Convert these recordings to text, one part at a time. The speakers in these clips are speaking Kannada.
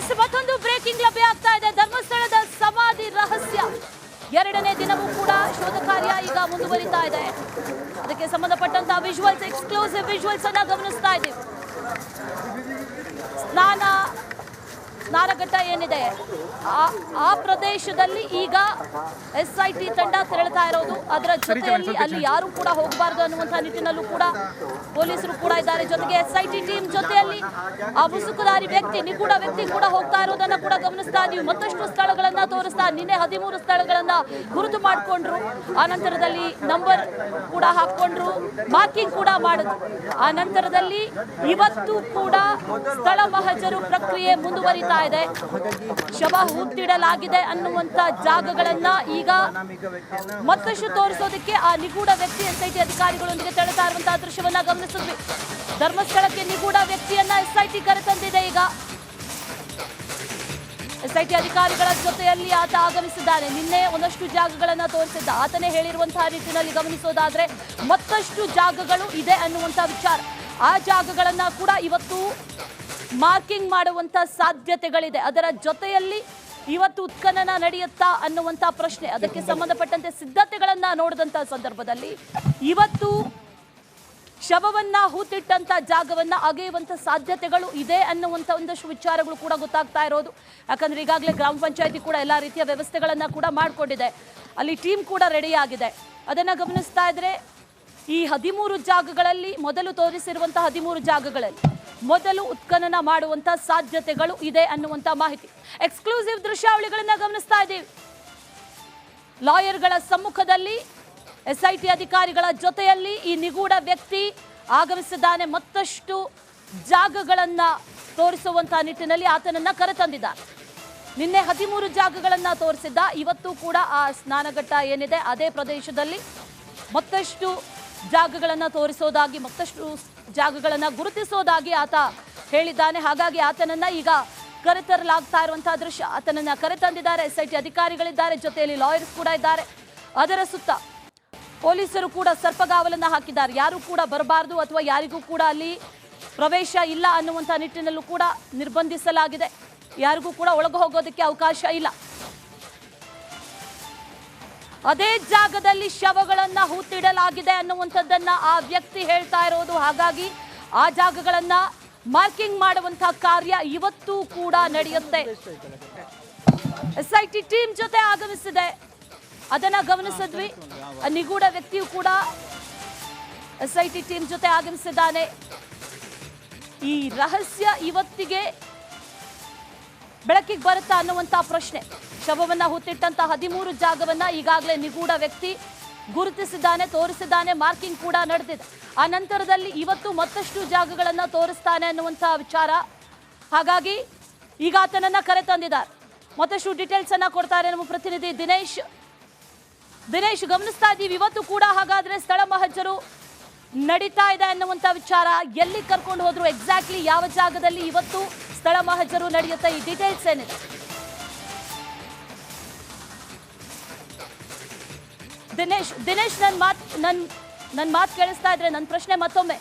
ಎಸ್ ಮತ್ತೊಂದು ಬ್ರೇಕಿಂಗ್ ಲಭ್ಯ ಆಗ್ತಾ ಇದೆ. ಧರ್ಮಸ್ಥಳದ ಸಮಾಧಿ ರಹಸ್ಯ ಎರಡನೇ ದಿನವೂ ಕೂಡ ಶೋಧ ಕಾರ್ಯ ಈಗ ಮುಂದುವರಿತಾ ಇದೆ. ಅದಕ್ಕೆ ಸಂಬಂಧಪಟ್ಟಂತಹ ವಿಜುವಲ್ಸ್, ಎಕ್ಸ್ಕ್ಲೂಸಿವ್ ವಿಜುವಲ್ಸ್ ಅನ್ನ ಗಮನಿಸ್ತಾ ಇದ್ದೀವಿ. ಸ್ನಾನಘಟ್ಟ ಏನಿದೆ ಆ ಪ್ರದೇಶದಲ್ಲಿ ಈಗ SIT ತಂಡ ತೆರಳುತ್ತಾ ಇರೋದು. ಅದರ ಜೊತೆಯಲ್ಲಿ ಅಲ್ಲಿ ಯಾರು ಕೂಡ ಹೋಗಬಾರದು ಅನ್ನುವಂತಹ ನಿಟ್ಟಿನಲ್ಲೂ ಕೂಡ ಪೊಲೀಸರು ಕೂಡ ಇದ್ದಾರೆ. ಜೊತೆಗೆ SIT ಟೀಮ್ ಜೊತೆಯಲ್ಲಿ ಆ ಮುಸುಕುದಾರಿ ವ್ಯಕ್ತಿ, ನಿಗೂಢ ವ್ಯಕ್ತಿ ಕೂಡ ಹೋಗ್ತಾ ಇರೋದನ್ನ ಕೂಡ ಗಮನಿಸ್ತಾ ಇದೀವಿ. ಮತ್ತಷ್ಟು ಸ್ಥಳಗಳನ್ನ ತೋರಿಸ್ತಾ, ನಿನ್ನೆ 13 ಸ್ಥಳಗಳನ್ನ ಗುರುತು ಮಾಡಿಕೊಂಡ್ರು. ಆ ನಂತರದಲ್ಲಿ ನಂಬರ್ ಕೂಡ ಹಾಕೊಂಡ್ರು, ಮಾರ್ಕಿಂಗ್ ಕೂಡ ಮಾಡಿದ್ರು. ಆ ನಂತರದಲ್ಲಿ ಇವತ್ತು ಕೂಡ ಸ್ಥಳ ಮಹಜರು ಪ್ರಕ್ರಿಯೆ ಮುಂದುವರಿತಾ ಇದೆ. ಶವ ಹೂತಿಡಲಾಗಿದೆ ಅನ್ನುವಂತ ಜಾಗಗಳನ್ನ ಈಗ ಮತ್ತಷ್ಟು ತೋರಿಸೋದಕ್ಕೆ ಆ ನಿಗೂಢ ವ್ಯಕ್ತಿ SIT ಅಧಿಕಾರಿಗಳೊಂದಿಗೆ ತೆರಳುತ್ತಾ ಇರುವಂತಹ ದೃಶ್ಯವನ್ನ ಗಮನಿಸಿದ್ವಿ. ಧರ್ಮಸ್ಥಳಕ್ಕೆ ನಿಗೂಢ ವ್ಯಕ್ತಿಯನ್ನ SIT ಕರೆತಂದಿದೆ. ಈಗ SIT ಅಧಿಕಾರಿಗಳ ಜೊತೆಯಲ್ಲಿ ಆತ ಆಗಮಿಸಿದ್ದಾನೆ. ನಿನ್ನೆ ಒಂದಷ್ಟು ಜಾಗಗಳನ್ನ ತೋರಿಸಿದ್ದ. ಆತನೇ ಹೇಳಿರುವಂತಹ ನಿಟ್ಟಿನಲ್ಲಿ ಗಮನಿಸೋದಾದ್ರೆ ಮತ್ತಷ್ಟು ಜಾಗಗಳು ಇದೆ ಅನ್ನುವಂತಹ ವಿಚಾರ. ಆ ಜಾಗಗಳನ್ನ ಕೂಡ ಇವತ್ತು ಮಾರ್ಕಿಂಗ್ ಮಾಡುವಂತ ಸಾಧ್ಯತೆಗಳಿದೆ. ಅದರ ಜೊತೆಯಲ್ಲಿ ಇವತ್ತು ಉತ್ಖನನ ನಡೆಯುತ್ತಾ ಅನ್ನುವಂತ ಪ್ರಶ್ನೆ, ಅದಕ್ಕೆ ಸಂಬಂಧಪಟ್ಟಂತೆ ಸಿದ್ಧತೆಗಳನ್ನ ನೋಡಿದಂತ ಸಂದರ್ಭದಲ್ಲಿ ಇವತ್ತು ಶವವನ್ನ ಹೂತಿಟ್ಟಂತ ಜಾಗವನ್ನ ಅಗೆಯುವಂತ ಸಾಧ್ಯತೆಗಳು ಇದೆ ಅನ್ನುವಂತ ಒಂದಷ್ಟು ವಿಚಾರಗಳು ಕೂಡ ಗೊತ್ತಾಗ್ತಾ ಇರೋದು. ಯಾಕಂದ್ರೆ ಈಗಾಗಲೇ ಗ್ರಾಮ ಪಂಚಾಯತಿ ಕೂಡ ಎಲ್ಲಾ ರೀತಿಯ ವ್ಯವಸ್ಥೆಗಳನ್ನ ಕೂಡ ಮಾಡಿಕೊಂಡಿದೆ. ಅಲ್ಲಿ ಟೀಮ್ ಕೂಡ ರೆಡಿ ಆಗಿದೆ. ಅದನ್ನ ಗಮನಿಸ್ತಾ ಇದ್ರೆ ಈ 13 ಜಾಗಗಳಲ್ಲಿ ಮೊದಲು ತೋರಿಸಿರುವಂತಹ 13 ಜಾಗಗಳಲ್ಲಿ ಮೊದಲು ಉತ್ಖನನ ಮಾಡುವಂತ ಸಾಧ್ಯತೆಗಳು ಇದೆ ಅನ್ನುವಂತ ಮಾಹಿತಿ. ಎಕ್ಸ್ಕ್ಲೂಸಿವ್ ದೃಶ್ಯಾವಳಿಗಳನ್ನ ಗಮನಿಸ್ತಾ ಇದ್ದೀವಿ. ಲಾಯರ್ಗಳ ಸಮ್ಮುಖದಲ್ಲಿ SIT ಅಧಿಕಾರಿಗಳ ಜೊತೆಯಲ್ಲಿ ಈ ನಿಗೂಢ ವ್ಯಕ್ತಿ ಆಗಮಿಸಿದ್ದಾನೆ. ಮತ್ತಷ್ಟು ಜಾಗಗಳನ್ನ ತೋರಿಸುವಂತಹ ನಿಟ್ಟಿನಲ್ಲಿ ಆತನನ್ನ ಕರೆತಂದಿದ್ದಾರೆ. ನಿನ್ನೆ 13 ಜಾಗಗಳನ್ನ ತೋರಿಸಿದ್ದ. ಇವತ್ತು ಕೂಡ ಆ ಸ್ನಾನಘಟ್ಟ ಏನಿದೆ ಅದೇ ಪ್ರದೇಶದಲ್ಲಿ ಮತ್ತಷ್ಟು ಜಾಗಗಳನ್ನ ತೋರಿಸೋದಾಗಿ, ಮತ್ತಷ್ಟು ಜಾಗಗಳನ್ನ ಗುರುತಿಸೋದಾಗಿ ಆತ ಹೇಳಿದ್ದಾನೆ. ಹಾಗಾಗಿ ಆತನನ್ನ ಈಗ ಕರೆತರಲಾಗ್ತಾ ಇರುವಂತಹ ದೃಶ್ಯ. ಆತನನ್ನ ಕರೆತಂದಿದ್ದಾರೆ. SIT ಅಧಿಕಾರಿಗಳಿದ್ದಾರೆ, ಜೊತೆಯಲ್ಲಿ ಲಾಯರ್ಸ್ ಕೂಡ ಇದ್ದಾರೆ. ಅದರ ಸುತ್ತ ಪೊಲೀಸರು ಕೂಡ ಸರ್ಪಗಾವಲನ್ನ ಹಾಕಿದ್ದಾರೆ. ಯಾರು ಕೂಡ ಬರಬಾರದು ಅಥವಾ ಯಾರಿಗೂ ಕೂಡ ಅಲ್ಲಿ ಪ್ರವೇಶ ಇಲ್ಲ ಅನ್ನುವಂಥ ನಿಟ್ಟಿನಲ್ಲೂ ಕೂಡ ನಿರ್ಬಂಧಿಸಲಾಗಿದೆ. ಯಾರಿಗೂ ಕೂಡ ಒಳಗೆ ಹೋಗೋದಕ್ಕೆ ಅವಕಾಶ ಇಲ್ಲ. ಅದೇ ಜಾಗದಲ್ಲಿ ಶವಗಳನ್ನ ಹೂತಿಡಲಾಗಿದೆ ಅನ್ನುವಂಥದ್ದನ್ನ ಆ ವ್ಯಕ್ತಿ ಹೇಳ್ತಾ ಇರೋದು. ಹಾಗಾಗಿ ಆ ಜಾಗಗಳನ್ನ ಮಾರ್ಕಿಂಗ್ ಮಾಡುವಂತಹ ಕಾರ್ಯ ಇವತ್ತು ಕೂಡ ನಡೆಯುತ್ತೆ. SIT ಟೀಮ್ ಜೊತೆ ಆಗಮಿಸಿದೆ. ಅದನ್ನ ಗಮನಿಸಿದ್ವಿ. ನಿಗೂಢ ವ್ಯಕ್ತಿಯು ಕೂಡ SIT ಟೀಮ್ ಜೊತೆ ಆಗಮಿಸಿದ್ದಾನೆ. ಈ ರಹಸ್ಯ ಇವತ್ತಿಗೆ ಬೆಳಕಿಗೆ ಬರುತ್ತಾ ಅನ್ನುವಂತ ಪ್ರಶ್ನೆ. ಶವವನ್ನ ಹೂತಿಟ್ಟಂತ 13 ಜಾಗವನ್ನ ಈಗಾಗಲೇ ನಿಗೂಢ ವ್ಯಕ್ತಿ ಗುರುತಿಸಿದ್ದಾನೆ, ತೋರಿಸಿದ್ದಾನೆ. ಮಾರ್ಕಿಂಗ್ ಕೂಡ ನಡೆದಿದೆ. ಆ ನಂತರದಲ್ಲಿ ಇವತ್ತು ಮತ್ತಷ್ಟು ಜಾಗಗಳನ್ನ ತೋರಿಸ್ತಾನೆ ಅನ್ನುವಂತ ವಿಚಾರ. ಹಾಗಾಗಿ ಈಗ ಆತನನ್ನ ಕರೆತಂದಿದ್ದಾರೆ. ಮತ್ತಷ್ಟು ಡೀಟೇಲ್ಸ್ ಅನ್ನ ಕೊಡ್ತಾರೆ ನಮ್ಮ ಪ್ರತಿನಿಧಿ ದಿನೇಶ್. ಗಮನಿಸ್ತಾ ಇದ್ದೀವಿ ಇವತ್ತು ಕೂಡ ಹಾಗಾದ್ರೆ ಸ್ಥಳ ಮಹಜರು ನಡೀತಾ ಇದೆ ಅನ್ನುವಂತ ವಿಚಾರ. ಎಲ್ಲಿ ಕರ್ಕೊಂಡು ಹೋದ್ರು, ಎಕ್ಸಾಕ್ಟ್ಲಿ ಯಾವ ಜಾಗದಲ್ಲಿ ಇವತ್ತು ಸ್ಥಳ ಮಹಜರು ನಡೆಯುತ್ತೆ, ಈ ಡೀಟೇಲ್ಸ್ ಏನಿದೆ? ದಿನೇಶ್ ನನ್ನ ಮಾತು ಕೇಳಿಸ್ತಾ ಇದ್ರೆ ನನ್ನ ಪ್ರಶ್ನೆ ಮತ್ತೊಮ್ಮೆ.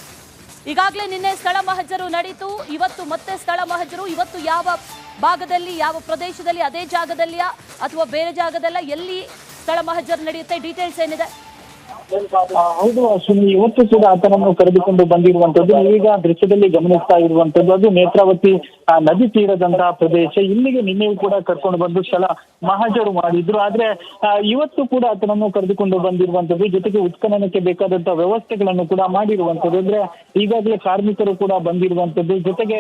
ಈಗಾಗಲೇ ನಿನ್ನೆ ಸ್ಥಳ ಮಹಜರು ನಡೀತು, ಇವತ್ತು ಮತ್ತೆ ಸ್ಥಳ ಮಹಜರು. ಇವತ್ತು ಯಾವ ಭಾಗದಲ್ಲಿ, ಯಾವ ಪ್ರದೇಶದಲ್ಲಿ, ಅದೇ ಜಾಗದಲ್ಲಿಯಾ ಅಥವಾ ಬೇರೆ ಜಾಗದಲ್ಲ, ಎಲ್ಲಿ ಸ್ಥಳ ಮಹಜರು ನಡೆಯುತ್ತೆ, ಡೀಟೇಲ್ಸ್ ಏನಿದೆ? ಹೌದು ಅಶ್ವಿನಿ, ಇವತ್ತು ಕೂಡ ಆತನನ್ನು ಕರೆದುಕೊಂಡು ಬಂದಿರುವಂತದ್ದು. ಈಗ ದೃಶ್ಯದಲ್ಲಿ ಗಮನಿಸ್ತಾ ಇರುವಂತದ್ದು ಅದು ನೇತ್ರಾವತಿ ನದಿ ತೀರದಂತಹ ಪ್ರದೇಶ. ಇಲ್ಲಿಗೆ ನಿನ್ನೆಯೂ ಕೂಡ ಕರ್ಕೊಂಡು ಬಂದು ಸ್ಥಳ ಮಹಜರು ಮಾಡಿದ್ರು. ಆದ್ರೆ ಇವತ್ತು ಕೂಡ ಆತನನ್ನು ಕರೆದುಕೊಂಡು ಬಂದಿರುವಂತದ್ದು. ಜೊತೆಗೆ ಉತ್ಖನನಕ್ಕೆ ಬೇಕಾದಂತಹ ವ್ಯವಸ್ಥೆಗಳನ್ನು ಕೂಡ ಮಾಡಿರುವಂತದ್ದು. ಅಂದ್ರೆ ಈಗಾಗಲೇ ಕಾರ್ಮಿಕರು ಕೂಡ ಬಂದಿರುವಂತದ್ದು. ಜೊತೆಗೆ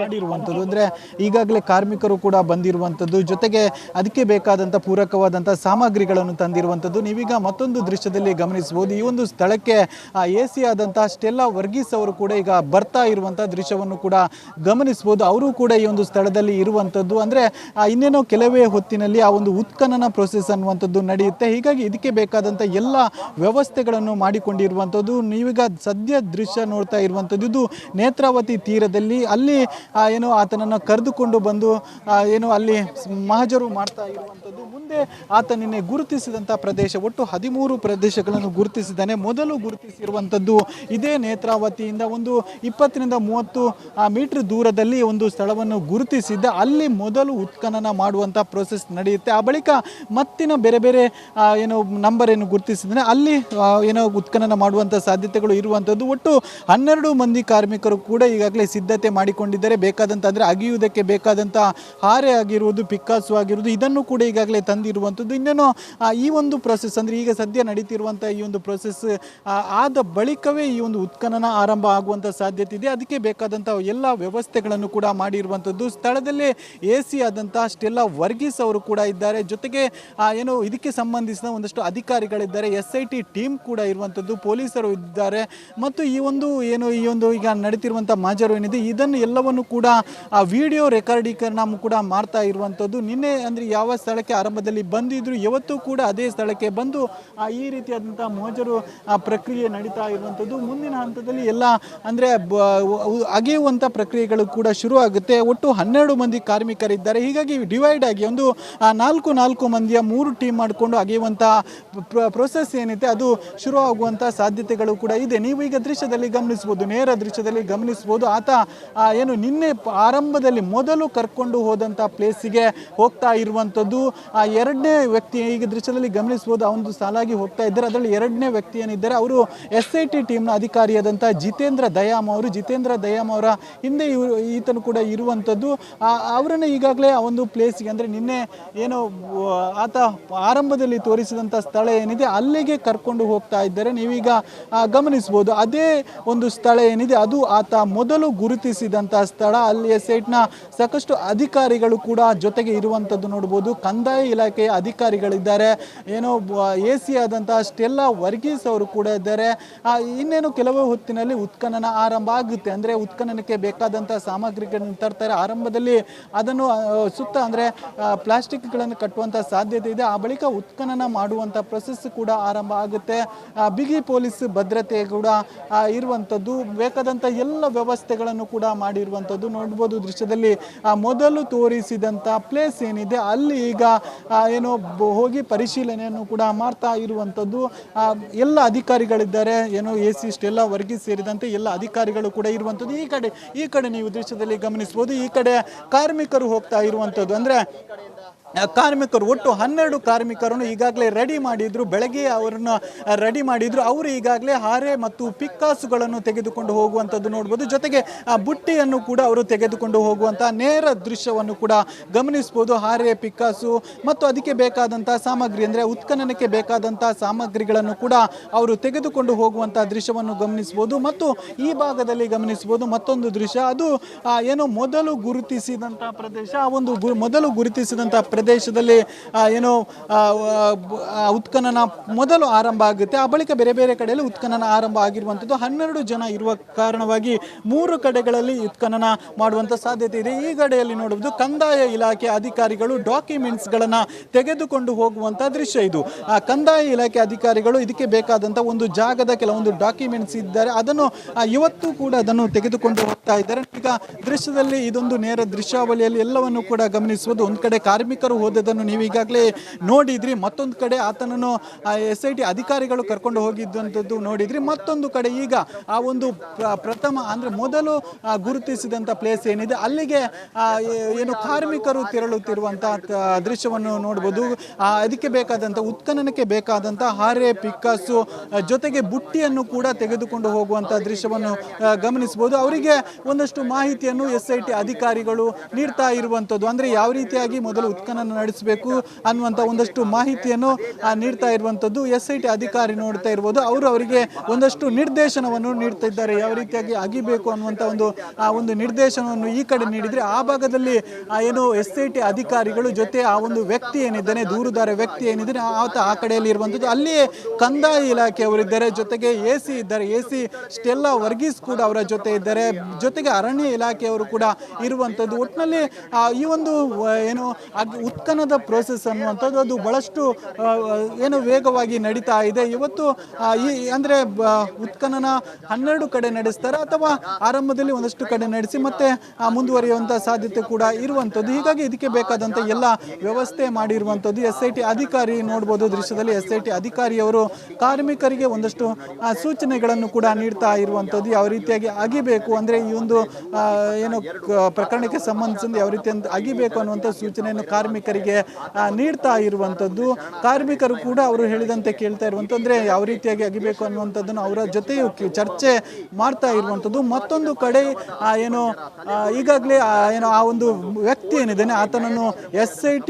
ಈಗಾಗಲೇ ಕಾರ್ಮಿಕರು ಕೂಡ ಬಂದಿರುವಂತದ್ದು. ಜೊತೆಗೆ ಅದಕ್ಕೆ ಬೇಕಾದಂತ ಪೂರಕವಾದಂತಹ ಸಾಮಗ್ರಿಗಳನ್ನು ತಂದಿರುವಂತದ್ದು. ನೀವೀಗ ಮತ್ತೊಂದು ದೃಶ್ಯದಲ್ಲಿ ಗಮನಿಸಬಹುದು. ಈ ಒಂದು ಸ್ಥಳಕ್ಕೆ AC ಆದಂತಹ ಸ್ಟೆಲ್ಲಾ ವರ್ಗೀಸ್ ಅವರು ಕೂಡ ಈಗ ಬರ್ತಾ ಇರುವಂತಹ ದೃಶ್ಯವನ್ನು ಕೂಡ ಗಮನಿಸಬಹುದು. ಅವರು ಕೂಡ ಈ ಒಂದು ಸ್ಥಳದಲ್ಲಿ ಇರುವಂತದ್ದು. ಅಂದ್ರೆ ಇನ್ನೇನೋ ಕೆಲವೇ ಹೊತ್ತಿನಲ್ಲಿ ಆ ಒಂದು ಉತ್ಖನನ ಪ್ರೊಸೆಸ್ ಅನ್ನುವಂಥದ್ದು ನಡೆಯುತ್ತೆ. ಹೀಗಾಗಿ ಇದಕ್ಕೆ ಬೇಕಾದಂತ ಎಲ್ಲ ವ್ಯವಸ್ಥೆಗಳನ್ನು ಮಾಡಿಕೊಂಡಿರುವಂಥದ್ದು. ನೀವೀಗ ಸದ್ಯ ದೃಶ್ಯ ನೋಡ್ತಾ ಇರುವಂಥದ್ದು ಇದು ನೇತ್ರಾವತಿ ತೀರದಲ್ಲಿ. ಅಲ್ಲಿ ಏನೋ ಆತನನ್ನು ಕರೆದುಕೊಂಡು ಬಂದು ಏನೋ ಅಲ್ಲಿ ಮಹಜರು ಮಾಡ್ತಾ ಇರುವಂಥದ್ದು. ಮುಂದೆ ಆತ ನಿನ್ನೆ ಗುರುತಿಸಿದಂಥ ಪ್ರದೇಶ, ಒಟ್ಟು 13 ಪ್ರದೇಶಗಳನ್ನು ಗುರುತಿಸಿದ್ದಾನೆ. ಇದ್ದಾನೆ. ಮೊದಲು ಗುರುತಿಸಿರುವಂಥದ್ದು ಇದೇ ನೇತ್ರಾವತಿಯಿಂದ ಒಂದು 20-30 ಮೀಟರ್ ದೂರದಲ್ಲಿ ಒಂದು ಸ್ಥಳವನ್ನು ಗುರುತಿಸಿದ್ದ. ಅಲ್ಲಿ ಮೊದಲು ಉತ್ಖನನ ಮಾಡುವಂಥ ಪ್ರೋಸೆಸ್ ನಡೆಯುತ್ತೆ. ಆ ಬಳಿಕ ಮತ್ತಿನ ಬೇರೆ ಬೇರೆ ಏನು ನಂಬರ್ ಏನು ಗುರುತಿಸಿದ್ರೆ ಅಲ್ಲಿ ಏನೋ ಉತ್ಖನನ ಮಾಡುವಂಥ ಸಾಧ್ಯತೆಗಳು ಇರುವಂಥದ್ದು. ಒಟ್ಟು 12 ಮಂದಿ ಕಾರ್ಮಿಕರು ಕೂಡ ಈಗಾಗಲೇ ಸಿದ್ಧತೆ ಮಾಡಿಕೊಂಡಿದ್ದಾರೆ. ಬೇಕಾದಂಥ ಅಂದರೆ ಅಗಿಯುವುದಕ್ಕೆ ಬೇಕಾದಂಥ ಹಾರೆ ಆಗಿರುವುದು, ಪಿಕ್ಕಾಸು ಆಗಿರುವುದು, ಇದನ್ನು ಕೂಡ ಈಗಾಗಲೇ ತಂದಿರುವಂಥದ್ದು. ಇನ್ನೇನು ಈ ಒಂದು ಪ್ರೊಸೆಸ್ ಅಂದರೆ ಈಗ ಸದ್ಯ ನಡೀತಿರುವಂಥ ಈ ಒಂದು ಪ್ರೊಸೆಸ್ ಆದ ಬಳಿಕವೇ ಈ ಒಂದು ಉತ್ಖನನ ಆರಂಭ ಆಗುವಂಥ ಸಾಧ್ಯತೆ ಇದೆ. ಅದಕ್ಕೆ ಬೇಕಾದಂಥ ಎಲ್ಲ ವ್ಯವಸ್ಥೆಗಳನ್ನು ಕೂಡ ಮಾಡಿರುವಂಥದ್ದು. ಸ್ಥಳದಲ್ಲೇ AC ಆದಂಥ ಸ್ಟೆಲ್ಲಾ ವರ್ಗೀಸ್ ಅವರು ಕೂಡ ಇದ್ದಾರೆ. ಜೊತೆಗೆ ಏನು ಇದಕ್ಕೆ ಸಂಬಂಧಿಸಿದ ಒಂದಷ್ಟು ಅಧಿಕಾರಿಗಳಿದ್ದಾರೆ. SIT ಟೀಮ್ ಕೂಡ ಇರುವಂಥದ್ದು, ಪೊಲೀಸರು ಇದ್ದಾರೆ. ಮತ್ತು ಈ ಒಂದು ಈಗ ನಡೀತಿರುವಂಥ ಮಾಜರು ಏನಿದೆ ಇದನ್ನು ಎಲ್ಲವನ್ನು ಕೂಡ ವಿಡಿಯೋ ರೆಕಾರ್ಡೀಕರಣ ಕೂಡ ಮಾಡ್ತಾ ಇರುವಂಥದ್ದು. ನಿನ್ನೆ ಅಂದರೆ ಯಾವ ಸ್ಥಳಕ್ಕೆ ಆರಂಭದಲ್ಲಿ ಬಂದಿದ್ರು ಇವತ್ತು ಕೂಡ ಅದೇ ಸ್ಥಳಕ್ಕೆ ಬಂದು ಈ ರೀತಿಯಾದಂಥ ಮೋಜರು ಪ್ರಕ್ರಿಯೆ ನಡೀತಾ ಇರುವಂಥದ್ದು. ಮುಂದಿನ ಹಂತದಲ್ಲಿ ಎಲ್ಲ ಅಂದರೆ ಅಗೆಯುವಂಥ ಪ್ರಕ್ರಿಯೆಗಳು ಕೂಡ ಶುರು ಆಗುತ್ತೆ. ಒಟ್ಟು 12 ಮಂದಿ ಕಾರ್ಮಿಕರಿದ್ದಾರೆ. ಹೀಗಾಗಿ ಡಿವೈಡ್ ಆಗಿ ಒಂದು 4 ಮಂದಿಯ 3 ಟೀಮ್ ಮಾಡಿಕೊಂಡು ಅಗೆಯುವಂಥ ಪ್ರೊಸೆಸ್ ಏನಿದೆ ಅದು ಶುರು ಆಗುವಂಥ ಸಾಧ್ಯತೆಗಳು ಕೂಡ ಇದೆ. ನೀವು ಈಗ ದೃಶ್ಯದಲ್ಲಿ ಗಮನಿಸ್ಬೋದು, ನೇರ ದೃಶ್ಯದಲ್ಲಿ ಗಮನಿಸ್ಬೋದು. ಆತ ಏನು ನಿನ್ನೆ ಆರಂಭದಲ್ಲಿ ಮೊದಲು ಕರ್ಕೊಂಡು ಹೋದಂಥ ಪ್ಲೇಸಿಗೆ ಹೋಗ್ತಾ ಇರುವಂಥದ್ದು. ಎರಡನೇ ವ್ಯಕ್ತಿ ಈಗ ದೃಶ್ಯದಲ್ಲಿ ಗಮನಿಸ್ಬೋದು, ಅವನು ಸಾಲಾಗಿ ಹೋಗ್ತಾ ಇದ್ದಾರೆ. ಅದರಲ್ಲಿ ಎರಡನೇ ವ್ಯಕ್ತಿ ಏನಿದ್ದಾರೆ ಅವರು SIT ಟೀಮ್ನ ಅಧಿಕಾರಿಯಾದಂಥ ಜಿತೇಂದ್ರ ದಯಾಮ್ ಅವರು. ಜಿತೇಂದ್ರ ದಯಾಮ್ ಅವರ ಹಿಂದೆ ಈತನು ಕೂಡ ಇರುವಂಥದ್ದು. ಅವರನ್ನು ಈಗಾಗಲೇ ಆ ಒಂದು ಪ್ಲೇಸ್ಗೆ ಅಂದರೆ ನಿನ್ನೆ ಏನು ಆತ ಆರಂಭದಲ್ಲಿ ತೋರಿಸಿದಂಥ ಸ್ಥಳ ಏನಿದೆ ಅಲ್ಲಿಗೆ ಕರ್ಕೊಂಡು ಹೋಗ್ತಾ ಇದ್ದಾರೆ. ನೀವೀಗ ಗಮನಿಸ್ಬೋದು ಅದೇ ಒಂದು ಸ್ಥಳ ಏನಿದೆ ಅದು ಆತ ಮೊದಲು ಗುರುತಿಸಿದಂಥ ಸ್ಥಳ. ಅಲ್ಲಿ SITನ ಸಾಕಷ್ಟು ಅಧಿಕಾರಿಗಳು ಕೂಡ ಜೊತೆಗೆ ಇರುವಂಥದ್ದು ನೋಡ್ಬೋದು. ಕಂದಾಯ ಇಲಾಖೆಯ ಅಧಿಕಾರಿಗಳಿದ್ದಾರೆ. ಏನೋ AC ಆದಂಥ ಸ್ಟೆಲ್ಲಾ ವರ್ಗೀಸ್ ಅವರು ಕೂಡ ಇದ್ದಾರೆ. ಇನ್ನೇನು ಕೆಲವು ಹೊತ್ತಿನಲ್ಲಿ ಉತ್ಖನನ ಆರಂಭ ಆಗುತ್ತೆ. ಅಂದರೆ ಉತ್ಖನನಕ್ಕೆ ಬೇಕಾದಂಥ ಸಾಮಗ್ರಿಗಳನ್ನು ತರ್ತಾರೆ. ಆರಂಭದಲ್ಲಿ ಅದನ್ನು ಸುತ್ತ ಅಂದರೆ ಪ್ಲಾಸ್ಟಿಕ್ಗಳನ್ನು ಕಟ್ಟುವಂಥ ಸಾಧ್ಯತೆ ಇದೆ. ಆ ಬಳಿಕ ಉತ್ಖನನ ಮಾಡುವಂಥ ಪ್ರೊಸೆಸ್ ಕೂಡ ಆರಂಭ ಆಗುತ್ತೆ. ಬಿಗಿ ಪೊಲೀಸ್ ಭದ್ರತೆ ಕೂಡ ಇರುವಂಥದ್ದು. ಬೇಕಾದಂಥ ಎಲ್ಲ ವ್ಯವಸ್ಥೆಗಳನ್ನು ಕೂಡ ಮಾಡಿರುವಂಥದ್ದು ನೋಡ್ಬೋದು ದೃಶ್ಯದಲ್ಲಿ. ಮೊದಲು ತೋರಿಸಿದಂಥ ಪ್ಲೇಸ್ ಏನಿದೆ ಅಲ್ಲಿ ಈಗ ಏನೋ ಹೋಗಿ ಪರಿಶೀಲನೆಯನ್ನು ಕೂಡ ಮಾಡ್ತಾ ಇರುವಂಥದ್ದು. ಎಲ್ಲ ಅಧಿಕಾರಿಗಳಿದ್ದಾರೆ. ಏನೋ AC ಸ್ಟೆಲ್ಲಾ ವರ್ಗೀಸ್ ಸೇರಿದಂತೆ ಎಲ್ಲ ಅಧಿಕಾರಿಗಳು ಕೂಡ ಇರುವಂಥದ್ದು. ಈ ಕಡೆ ನೀವು ದೃಶ್ಯದಲ್ಲಿ ಗಮನಿಸ್ಬೋದು. ಈ ಕಡೆ ಕಾರ್ಮಿಕರು ಹೋಗ್ತಾ ಇರುವಂಥದ್ದು. ಅಂದರೆ ಕಾರ್ಮಿಕರು ಒಟ್ಟು 12 ಕಾರ್ಮಿಕರನ್ನು ಈಗಾಗಲೇ ರೆಡಿ ಮಾಡಿದ್ರು. ಬೆಳಗ್ಗೆ ಅವರನ್ನು ರೆಡಿ ಮಾಡಿದ್ರು. ಅವರು ಈಗಾಗಲೇ ಹಾರೆ ಮತ್ತು ಪಿಕ್ಕಾಸುಗಳನ್ನು ತೆಗೆದುಕೊಂಡು ಹೋಗುವಂಥದ್ದು ನೋಡ್ಬೋದು. ಜೊತೆಗೆ ಬುಟ್ಟಿಯನ್ನು ಕೂಡ ಅವರು ತೆಗೆದುಕೊಂಡು ಹೋಗುವಂಥ ನೇರ ದೃಶ್ಯವನ್ನು ಕೂಡ ಗಮನಿಸ್ಬೋದು. ಹಾರೆ, ಪಿಕ್ಕಾಸು ಮತ್ತು ಅದಕ್ಕೆ ಬೇಕಾದಂಥ ಸಾಮಗ್ರಿ ಅಂದರೆ ಉತ್ಖನನಕ್ಕೆ ಬೇಕಾದಂಥ ಸಾಮಗ್ರಿಗಳನ್ನು ಕೂಡ ಅವರು ತೆಗೆದುಕೊಂಡು ಹೋಗುವಂಥ ದೃಶ್ಯವನ್ನು ಗಮನಿಸ್ಬೋದು. ಮತ್ತು ಈ ಭಾಗದಲ್ಲಿ ಗಮನಿಸ್ಬೋದು ಮತ್ತೊಂದು ದೃಶ್ಯ. ಅದು ಏನೋ ಮೊದಲು ಗುರುತಿಸಿದಂಥ ಪ್ರದೇಶ. ಆ ಒಂದು ಮೊದಲು ಗುರುತಿಸಿದಂಥ ಪ್ರದೇಶದಲ್ಲಿ ಏನೋ ಉತ್ಖನನ ಮೊದಲು ಆರಂಭ ಆಗುತ್ತೆ. ಆ ಬಳಿಕ ಬೇರೆ ಬೇರೆ ಕಡೆಯಲ್ಲಿ ಉತ್ಖನನ ಆರಂಭ ಆಗಿರುವಂಥದ್ದು. 12 ಜನ ಇರುವ ಕಾರಣವಾಗಿ 3 ಕಡೆಗಳಲ್ಲಿ ಉತ್ಖನನ ಮಾಡುವಂಥ ಸಾಧ್ಯತೆ ಇದೆ. ಈ ಕಡೆಯಲ್ಲಿ ನೋಡುವುದು ಕಂದಾಯ ಇಲಾಖೆ ಅಧಿಕಾರಿಗಳು ಡಾಕ್ಯುಮೆಂಟ್ಸ್ಗಳನ್ನು ತೆಗೆದುಕೊಂಡು ಹೋಗುವಂಥ ದೃಶ್ಯ ಇದು. ಕಂದಾಯ ಇಲಾಖೆ ಅಧಿಕಾರಿಗಳು ಇದಕ್ಕೆ ಬೇಕಾದಂಥ ಒಂದು ಜಾಗದ ಕೆಲವೊಂದು ಡಾಕ್ಯುಮೆಂಟ್ಸ್ ಇದ್ದಾರೆ. ಅದನ್ನು ಇವತ್ತು ಕೂಡ ಅದನ್ನು ತೆಗೆದುಕೊಂಡು ಹೋಗ್ತಾ ಇದ್ದಾರೆ. ಈಗ ದೃಶ್ಯದಲ್ಲಿ ಇದೊಂದು ನೇರ ದೃಶ್ಯಾವಳಿಯಲ್ಲಿ ಎಲ್ಲವನ್ನು ಕೂಡ ಗಮನಿಸುವುದು. ಒಂದು ಕಡೆ ಕಾರ್ಮಿಕರು ಹೋದದನ್ನು ನೀವು ಈಗಾಗಲೇ ನೋಡಿದ್ರಿ. ಮತ್ತೊಂದು ಕಡೆ ಆತನನ್ನು SIT ಅಧಿಕಾರಿಗಳು ಕರ್ಕೊಂಡು ಹೋಗಿದ್ದಂಥದ್ದು ನೋಡಿದ್ರಿ. ಮತ್ತೊಂದು ಕಡೆ ಈಗ ಆ ಒಂದು ಪ್ರಥಮ ಅಂದರೆ ಮೊದಲು ಗುರುತಿಸಿದಂಥ ಪ್ಲೇಸ್ ಏನಿದೆ ಅಲ್ಲಿಗೆ ಏನು ಕಾರ್ಮಿಕರು ತೆರಳುತ್ತಿರುವಂಥ ದೃಶ್ಯವನ್ನು ನೋಡ್ಬೋದು. ಅದಕ್ಕೆ ಬೇಕಾದಂಥ ಉತ್ಖನನಕ್ಕೆ ಬೇಕಾದಂಥ ಹಾರೆ, ಪಿಕ್ಕಾಸು ಜೊತೆಗೆ ಬುಟ್ಟಿಯನ್ನು ಕೂಡ ತೆಗೆದುಕೊಂಡು ಹೋಗುವಂಥ ದೃಶ್ಯವನ್ನು ಗಮನಿಸ್ಬೋದು. ಅವರಿಗೆ ಒಂದಷ್ಟು ಮಾಹಿತಿಯನ್ನು SIT ಅಧಿಕಾರಿಗಳು ನೀಡ್ತಾ ಇರುವಂಥದ್ದು. ಅಂದರೆ ಯಾವ ರೀತಿಯಾಗಿ ಮೊದಲು ಉತ್ಖನನ ನಡೆಸಬೇಕು ಅನ್ನುವಂಥ ಒಂದಷ್ಟು ಮಾಹಿತಿಯನ್ನು ನೀಡ್ತಾ ಇರುವಂಥದ್ದು SIT ಅಧಿಕಾರಿ ನೋಡ್ತಾ ಇರ್ಬೋದು. ಅವರಿಗೆ ಒಂದಷ್ಟು ನಿರ್ದೇಶನವನ್ನು ನೀಡ್ತಾ ಇದ್ದಾರೆ. ಯಾವ ರೀತಿಯಾಗಿ ಅಗಿಬೇಕು ಅನ್ನುವಂಥ ಒಂದು ನಿರ್ದೇಶನವನ್ನು ಈ ಕಡೆ ನೀಡಿದರೆ ಆ ಭಾಗದಲ್ಲಿ ಏನು SIT ಅಧಿಕಾರಿಗಳು ಜೊತೆ ಆ ಒಂದು ವ್ಯಕ್ತಿ ಏನಿದ್ದಾನೆ, ದೂರುದಾರ ವ್ಯಕ್ತಿ ಏನಿದ್ದಾನೆ ಆತ ಆ ಕಡೆಯಲ್ಲಿ ಇರುವಂಥದ್ದು. ಅಲ್ಲಿಯೇ ಕಂದಾಯ ಇಲಾಖೆಯವರಿದ್ದಾರೆ. ಜೊತೆಗೆ AC ಇದ್ದಾರೆ. AC ಸ್ಟೆಲ್ಲಾ ವರ್ಗೀಸ್ ಕೂಡ ಅವರ ಜೊತೆ ಇದ್ದಾರೆ. ಜೊತೆಗೆ ಅರಣ್ಯ ಇಲಾಖೆಯವರು ಕೂಡ ಇರುವಂಥದ್ದು. ಒಟ್ಟಿನಲ್ಲಿ ಈ ಒಂದು ಏನು ಉತ್ಖನದ ಪ್ರೋಸೆಸ್ ಅನ್ನುವಂಥದ್ದು ಅದು ಬಹಳಷ್ಟು ಏನು ವೇಗವಾಗಿ ನಡೀತಾ ಇದೆ. ಇವತ್ತು ಈ ಅಂದರೆ ಉತ್ಖನನ 12 ಕಡೆ ನಡೆಸ್ತಾರೆ ಅಥವಾ ಆರಂಭದಲ್ಲಿ ಒಂದಷ್ಟು ಕಡೆ ನಡೆಸಿ ಮತ್ತೆ ಮುಂದುವರಿಯುವಂಥ ಸಾಧ್ಯತೆ ಕೂಡ ಇರುವಂಥದ್ದು. ಹೀಗಾಗಿ ಇದಕ್ಕೆ ಬೇಕಾದಂಥ ಎಲ್ಲ ವ್ಯವಸ್ಥೆ ಮಾಡಿರುವಂಥದ್ದು. SIT ಅಧಿಕಾರಿ ನೋಡ್ಬೋದು ದೃಶ್ಯದಲ್ಲಿ, SIT ಅಧಿಕಾರಿಯವರು ಕಾರ್ಮಿಕರಿಗೆ ಒಂದಷ್ಟು ಸೂಚನೆಗಳನ್ನು ಕೂಡ ನೀಡ್ತಾ ಇರುವಂಥದ್ದು. ಯಾವ ರೀತಿಯಾಗಿ ಅಗಿಬೇಕು ಅಂದರೆ ಈ ಒಂದು ಏನು ಪ್ರಕರಣಕ್ಕೆ ಸಂಬಂಧಿಸಿದ ಯಾವ ರೀತಿ ಅಗಿಬೇಕು ಅನ್ನುವಂಥ ಸೂಚನೆಯನ್ನು ಕಾರ್ಮಿಕರಿಗೆ ನೀಡ್ತಾ ಇರುವಂಥದ್ದು. ಕಾರ್ಮಿಕರು ಕೂಡ ಅವರು ಹೇಳಿದಂತೆ ಕೇಳ್ತಾ ಇರುವಂಥದ್ದು, ಅಂದರೆ ಯಾವ ರೀತಿಯಾಗಿ ಅಗಿಬೇಕು ಅನ್ನುವಂಥದ್ದನ್ನು ಅವರ ಜೊತೆಯೂ ಚರ್ಚೆ ಮಾಡ್ತಾ ಇರುವಂಥದ್ದು. ಮತ್ತೊಂದು ಕಡೆ ಏನು ಈಗಾಗಲೇ ಏನು ಆ ಒಂದು ವ್ಯಕ್ತಿ ಏನಿದ್ದಾನೆ ಆತನನ್ನು SIT